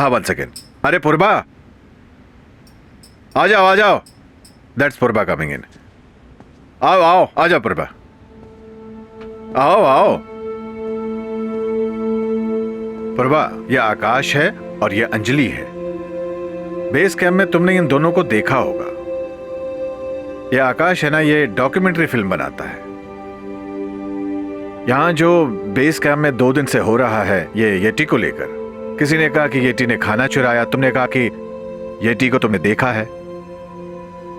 हाँ 1 सेकेंड। अरे पूर्वा, आ जाओ आ जाओ। That's Purva coming in. आओ आओ, आ जाओ पूर्वा, आओ आओ। पूर्वा, ये आकाश है और ये अंजलि है। बेस कैंप में तुमने इन दोनों को देखा होगा। ये आकाश है ना, ये डॉक्यूमेंट्री फिल्म बनाता है। यहां जो बेस कैंप में 2 दिन से हो रहा है, ये येटी को लेकर। किसी ने कहा कि येटी ने खाना चुराया, तुमने कहा कि येटी को तुमने देखा है।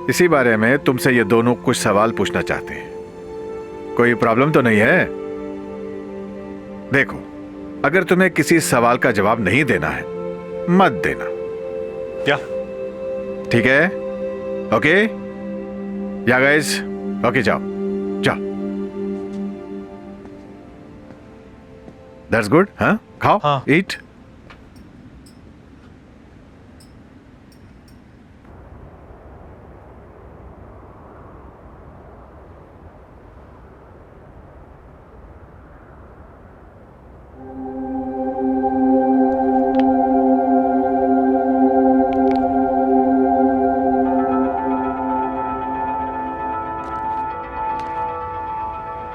इसी बारे में तुमसे ये दोनों कुछ सवाल पूछना चाहते हैं। कोई प्रॉब्लम तो नहीं है? देखो, अगर तुम्हें किसी सवाल का जवाब नहीं देना है, मत देना। क्या? ठीक है? ओके या गाइस? ओके, जाओ जाओ। That's good. हाँ, खाओ, हाँ। ईट।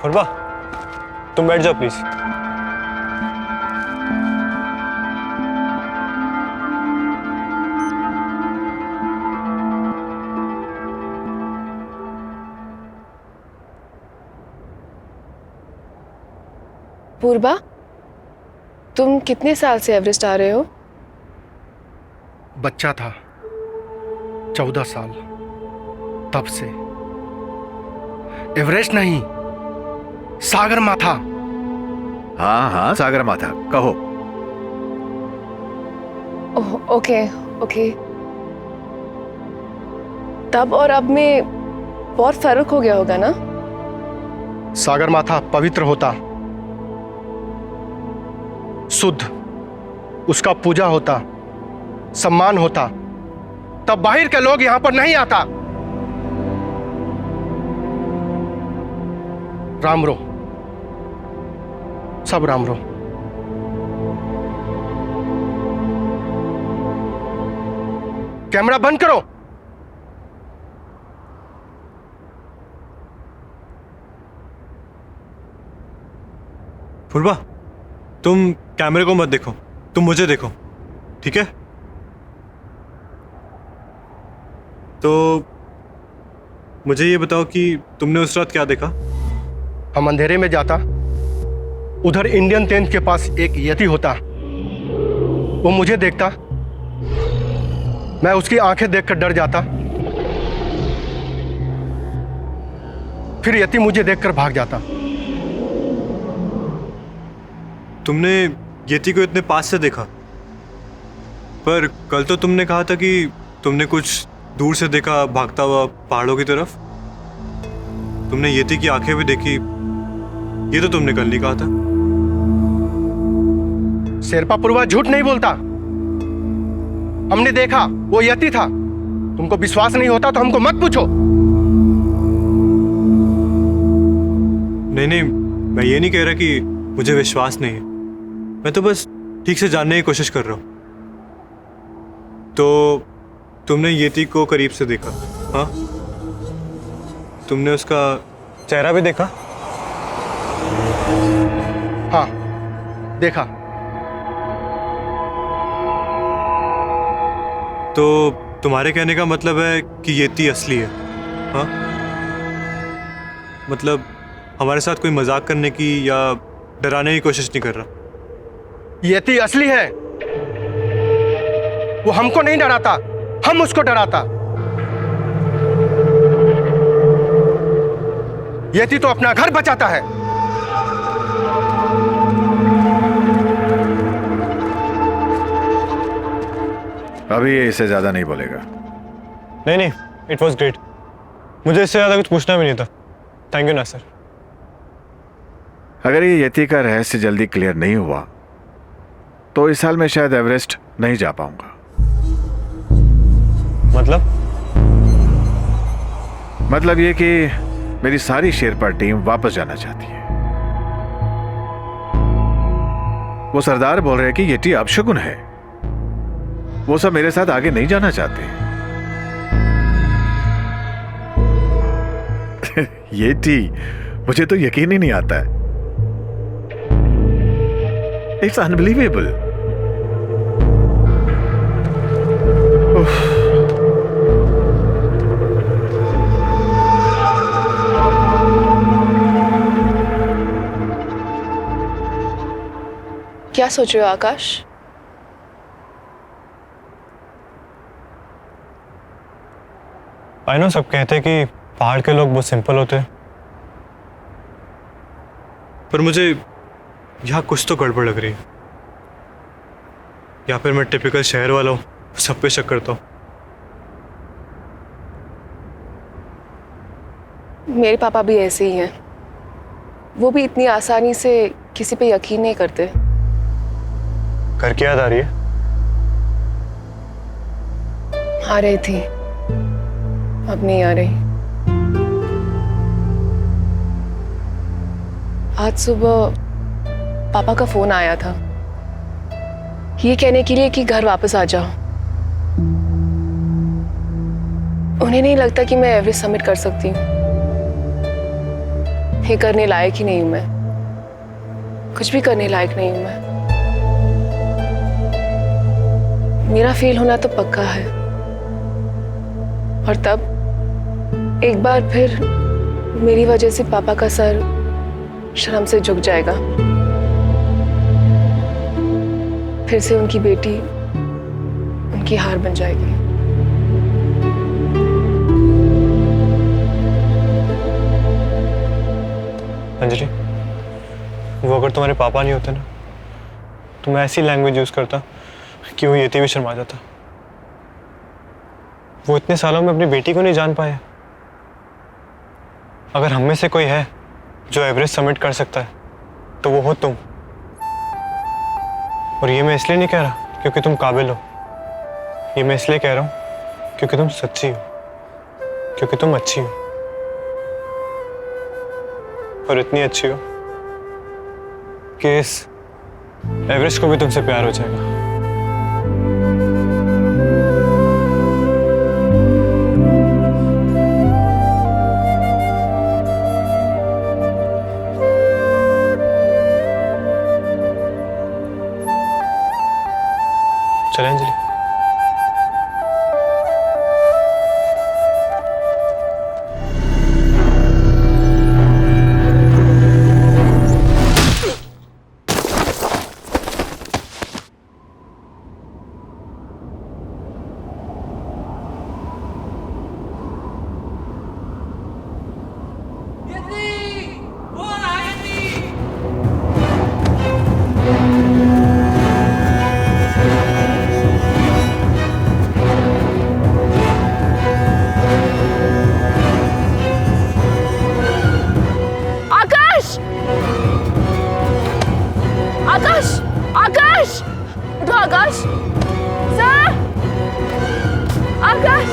पूर्वा, तुम बैठ जाओ प्लीज। पूर्वा, तुम कितने साल से एवरेस्ट आ रहे हो? बच्चा था, 14 साल, तब से। एवरेस्ट नहीं, सागर माथा। हाँ हाँ, सागर माथा कहो। ओह, ओके ओके। तब और अब में बहुत फर्क हो गया होगा ना? सागर माथा पवित्र होता, शुद्ध, उसका पूजा होता, सम्मान होता, तब बाहर के लोग यहां पर नहीं आता। राम रो, सब राम रो। कैमरा बंद करो। पूर्वा, तुम कैमरे को मत देखो, तुम मुझे देखो, ठीक है? तो मुझे ये बताओ कि तुमने उस रात क्या देखा? हम अंधेरे में जाता, उधर इंडियन टेंट के पास एक यति होता, वो मुझे देखता, मैं उसकी आंखें देखकर डर जाता, फिर यति मुझे देखकर भाग जाता। तुमने येती को इतने पास से देखा, पर कल तो तुमने कहा था कि तुमने कुछ दूर से देखा भागता हुआ पहाड़ों की तरफ। तुमने येती की आंखें भी देखी, ये तो तुमने कल नहीं कहा था। शेरपा पूर्वा झूठ नहीं बोलता, हमने देखा, वो यति था। तुमको विश्वास नहीं होता तो हमको मत पूछो। नहीं नहीं, मैं ये नहीं कह रहा कि मुझे विश्वास नहीं है, मैं तो बस ठीक से जानने की कोशिश कर रहा हूं। तो तुमने येती को करीब से देखा? हाँ, तुमने उसका चेहरा भी देखा? हाँ, देखा। तो तुम्हारे कहने का मतलब है कि येती असली है? हाँ, मतलब हमारे साथ कोई मजाक करने की या डराने की कोशिश नहीं कर रहा? यति असली है, वो हमको नहीं डराता, हम उसको डराता। यति तो अपना घर बचाता है। अभी ये इससे ज्यादा नहीं बोलेगा। नहीं नहीं, इट वॉज ग्रेट। मुझे इससे ज़्यादा कुछ पूछना भी नहीं था। थैंक यू ना सर। अगर ये यति का रहस्य जल्दी क्लियर नहीं हुआ तो इस साल मैं शायद एवरेस्ट नहीं जा पाऊंगा। मतलब ये कि मेरी सारी शेरपा टीम वापस जाना चाहती है। वो सरदार बोल रहे हैं कि येटी अपशगुन है। वो सब मेरे साथ आगे नहीं जाना चाहते। ये टी मुझे तो यकीन ही नहीं आता है। It's unbelievable. क्या सोच रहे हो आकाश? आई नो, सब कहते हैं कि पहाड़ के लोग बहुत सिंपल होते हैं, पर मुझे यहाँ कुछ तो गड़बड़ लग रही है। या फिर मैं टिपिकल शहर वाला हूँ, सब पे शक करता हूँ। मेरे पापा भी ऐसे ही हैं। वो भी इतनी आसानी से किसी पे यकीन नहीं करते। घर की याद आ रही है? आ रही थी, अब नहीं आ रही। आज सुबह पापा का फोन आया था, ये कहने के लिए कि घर वापस आ जाओ। उन्हें नहीं लगता कि मैं एवरेस्ट समिट कर सकती हूँ। ये करने लायक ही नहीं हूं मैं, कुछ भी करने लायक नहीं हूं मैं। मेरा फेल होना तो पक्का है, और तब एक बार फिर मेरी वजह से पापा का सर शर्म से झुक जाएगा। फिर से उनकी बेटी उनकी हार बन जाएगी। अंजलि, वो अगर तुम्हारे पापा नहीं होते ना, तो मैं ऐसी लैंग्वेज यूज करता कि वो यति भी शर्मा जाता। वो इतने सालों में अपनी बेटी को नहीं जान पाए। अगर हम में से कोई है जो एवरेस्ट समिट कर सकता है, तो वो हो तुम। और ये मैं इसलिए नहीं कह रहा क्योंकि तुम काबिल हो, ये मैं इसलिए कह रहा हूं क्योंकि तुम सच्ची हो, क्योंकि तुम अच्छी हो, और इतनी अच्छी हो कि इस एवरेस्ट को भी तुमसे प्यार हो जाएगा। चले अंजलि। आकाश! आकाश! उठो आकाश! सर! आकाश!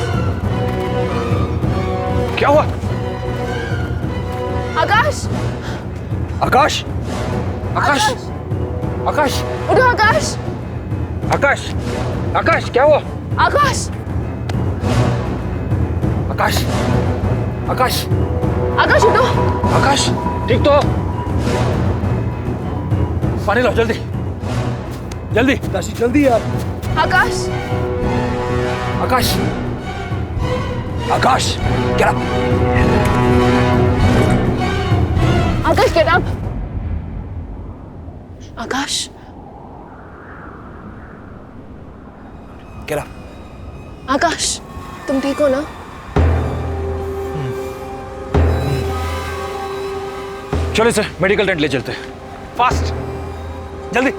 क्या हुआ? आकाश! आकाश! आकाश! आकाश! उठो आकाश! आकाश! आकाश क्या हुआ? आकाश! आकाश! आकाश! आकाश उठो! आकाश ठीक तो हो? पानी लो जल्दी जल्दी काशी जल्दी यार। आकाश! आकाश! आकाश क्या? आकाश get up! आकाश! क्या? आकाश, तुम ठीक हो ना? चलो इसे मेडिकल टेंट ले चलते हैं, फास्ट जल्दी।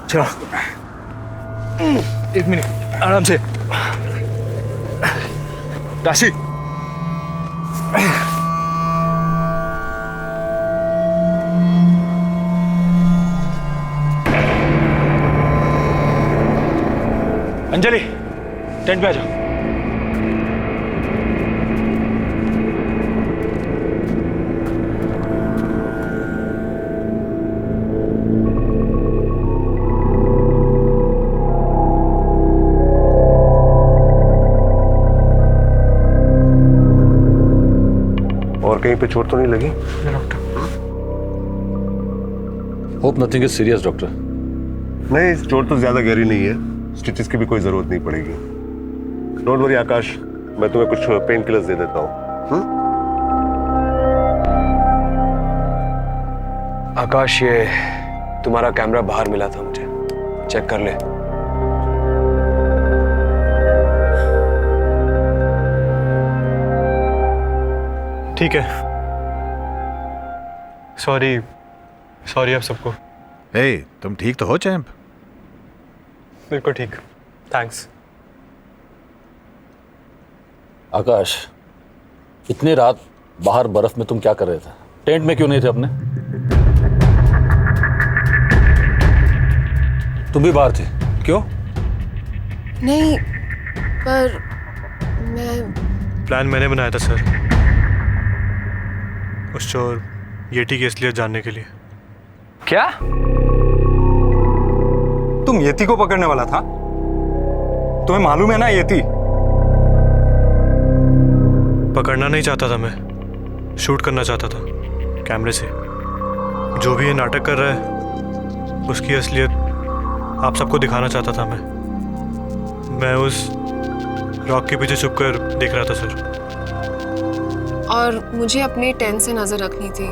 चलो एक मिनट आराम से। राशि अंजलि टेंट पे आ जाओ। कहीं पे चोट तो नहीं लगी? Hope nothing is serious doctor. नहीं, चोट तो ज्यादा गहरी नहीं है, स्टिचेस की भी कोई जरूरत नहीं पड़ेगी। डोंट वरी आकाश, मैं तुम्हें कुछ पेन किलर्स दे देता हूँ। आकाश, ये तुम्हारा कैमरा बाहर मिला था मुझे, चेक कर ले। ठीक है। सॉरी आप सबको। ए, तुम ठीक तो हो चैंप? बिल्कुल ठीक, थैंक्स। आकाश, इतनी रात बाहर बर्फ में तुम क्या कर रहे थे? टेंट में क्यों नहीं थे अपने? तुम भी बाहर थे, क्यों? नहीं, पर मैं प्लान मैंने बनाया था सर, उस चोर येटी की असलियत जानने के लिए। क्या? तुम येती को पकड़ने वाला था? तुम्हें मालूम है ना येती? पकड़ना नहीं चाहता था मैं, शूट करना चाहता था कैमरे से। जो भी ये नाटक कर रहा है उसकी असलियत आप सबको दिखाना चाहता था मैं उस रॉक के पीछे छुपकर देख रहा था सर। और मुझे अपने टेंट से नजर रखनी थी,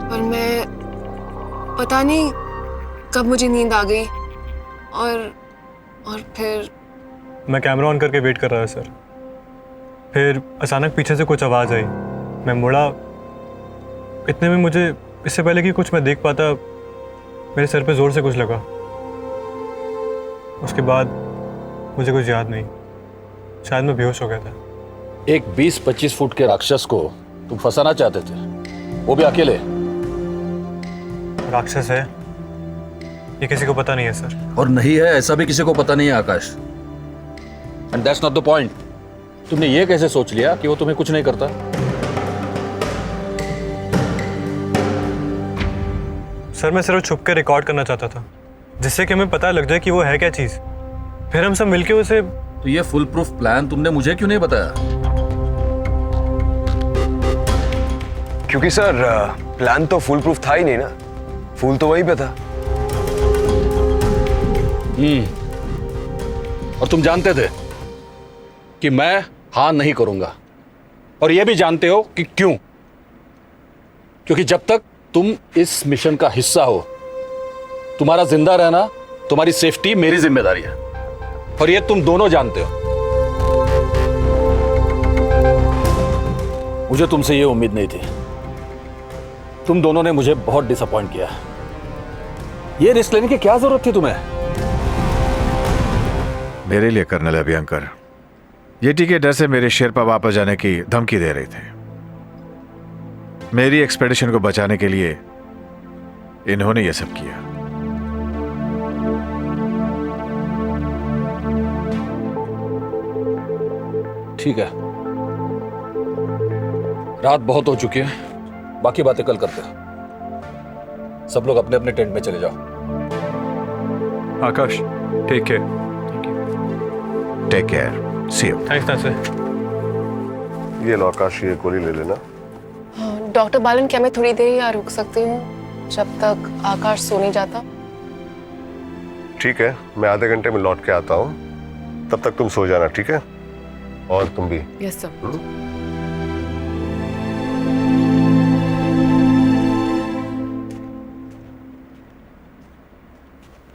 पर मैं पता नहीं कब मुझे नींद आ गई और फिर मैं कैमरा ऑन करके वेट कर रहा था सर। फिर अचानक पीछे से कुछ आवाज़ आई, मैं मुड़ा। इतने में मुझे, इससे पहले कि कुछ मैं देख पाता, मेरे सर पे ज़ोर से कुछ लगा। उसके बाद मुझे कुछ याद नहीं, शायद मैं बेहोश हो गया था। एक 20-25 फुट के राक्षस को तुम फंसाना चाहते थे, वो भी अकेले। राक्षस है ये किसी को पता नहीं है सर। और नहीं है ऐसा भी किसी को पता नहीं है Akash. And that's not the point. तुमने ये कैसे सोच लिया कि वो तुम्हें कुछ नहीं करता? सर मैं सिर्फ छुप के रिकॉर्ड करना चाहता था, जिससे कि हमें पता लग जाए कि वो है क्या चीज़। फिर हम सब मिलके उसे। तो ये फुल प्रूफ प्लान तुमने मुझे क्यों नहीं बताया? क्योंकि सर प्लान तो फुल प्रूफ था ही नहीं ना, फूल तो वहीं पे था। और तुम जानते थे कि मैं हाँ नहीं करूंगा, और ये भी जानते हो कि क्यों? क्योंकि जब तक तुम इस मिशन का हिस्सा हो, तुम्हारा जिंदा रहना, तुम्हारी सेफ्टी मेरी जिम्मेदारी है, और ये तुम दोनों जानते हो। मुझे तुमसे ये उम्मीद नहीं थी। तुम दोनों ने मुझे बहुत डिसअपॉइंट किया। ये रिस्क लेने की क्या जरूरत थी तुम्हें? मेरे लिए कर्नल अभ्यंकर येटी के डर से मेरे शेरपा वापस जाने की धमकी दे रहे थे। मेरी एक्सपेडिशन को बचाने के लिए इन्होंने यह सब किया। ठीक है, रात बहुत हो चुकी है, बाकी बातें कल करते हैं। सब लोग अपने अपने टेंट में चले जाओ। Akash take care. Take care, see you. Thanks sir. ये लो आकाश, ये गोली ले लेना। डॉक्टर बालन, क्या मैं थोड़ी देर यहाँ रुक सकती हूँ जब तक आकाश सो नहीं जाता? ठीक है, मैं आधे घंटे में लौट के आता हूँ, तब तक तुम सो जाना, ठीक है? और तुम भी। Yes sir.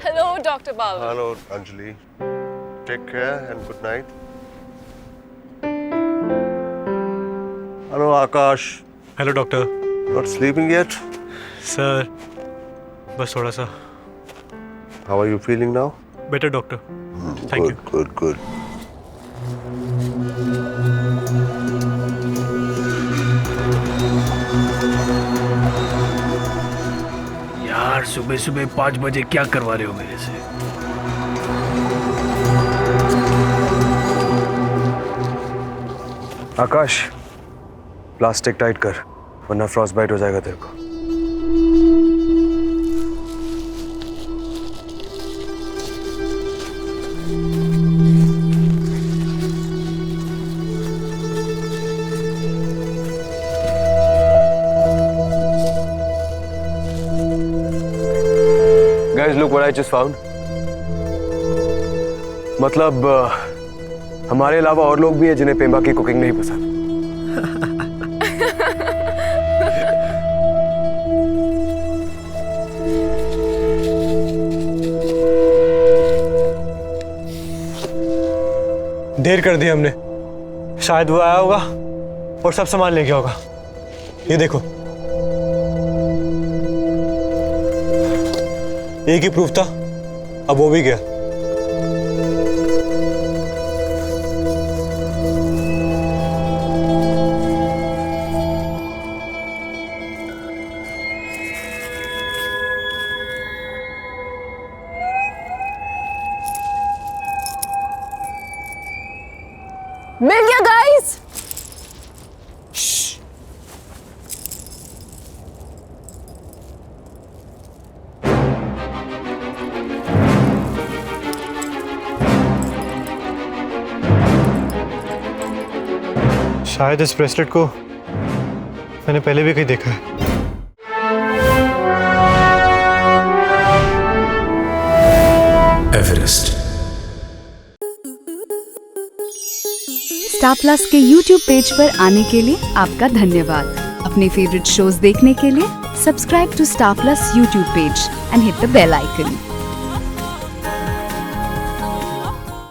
Hello doctor Balan. Hello Anjali, take care and good night. Hello Akash. Hello doctor. Not sleeping yet? Sir बस थोड़ा सा। How are you feeling now? Better doctor, thank you. Good good. यार सुबह सुबह 5 बजे क्या करवा रहे हो मेरे से? आकाश, प्लास्टिक टाइट कर, वरना फ्रॉस्ट बाइट हो जाएगा तेरे को। guys, look what I just found. मतलब हमारे अलावा और लोग भी हैं जिन्हें पेम्बा की कुकिंग नहीं पसंद। देर कर दी हमने, शायद वो आया होगा और सब सामान ले गया होगा। ये देखो, एक ही प्रूफ था, अब वो भी गया। मिल गया गाइस। शायद इस ब्रेसलेट को मैंने पहले भी कहीं देखा है। एवरेस्ट। स्टार प्लस के YouTube पेज पर आने के लिए आपका धन्यवाद। अपने फेवरेट शोज देखने के लिए subscribe to Star Plus YouTube page and hit the bell icon.